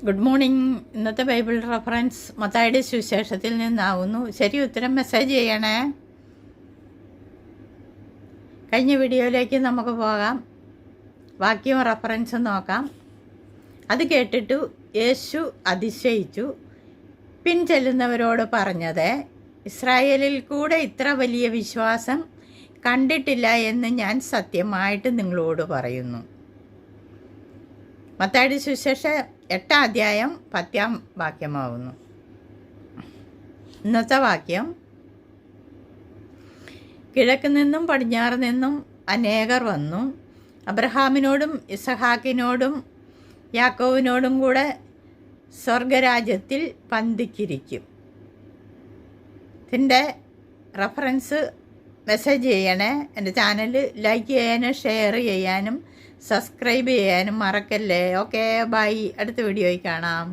Good morning. ഇന്നത്തെ Bible reference മത്തായിയുടെ സുവിശേഷത്തിൽ നിന്നാവുന്നു. ശരി ഉത്തരം മെസ്സേജ് ചെയ്യണേ. കഴിഞ്ഞ വീഡിയോയിലേക്ക് നമുക്ക് പോകാം. വാക്യവും റെഫറൻസും നോക്കാം. അത് കേട്ടിട്ടു യേശു അതിശയിച്ചു പിൻചെല്ലുന്നവരോട് പറഞ്ഞത്, ഇസ്രായേലിൽ കൂടെ ഇത്ര വലിയ വിശ്വാസം കണ്ടിട്ടില്ല എന്ന് ഞാൻ സത്യമായിട്ട് നിങ്ങളോട് പറയുന്നു. മത്തായിയുടെ സുവിശേഷം 8-ാം അധ്യായം 10-ാം വാക്യമാവുന്നു. ഇന്നത്തെ വാക്യം, കിഴക്ക് നിന്നും പടിഞ്ഞാറ് നിന്നും അനേകർ വന്നു അബ്രഹാമിനോടും ഇസഹാക്കിനോടും യാക്കോവിനോടും കൂടെ സ്വർഗരാജ്യത്തിൽ പന്തിക്കിരിക്കും. ഇതിൻ്റെ റെഫറൻസ് മെസ്സേജ് ചെയ്യണേ. എൻ്റെ ചാനൽ ലൈക്ക് ചെയ്യാനും ഷെയർ ചെയ്യാനും സബ്സ്ക്രൈബ് ചെയ്യാനും മറക്കല്ലേ. Okay, bye. അടുത്ത വീഡിയോയിൽ കാണാം.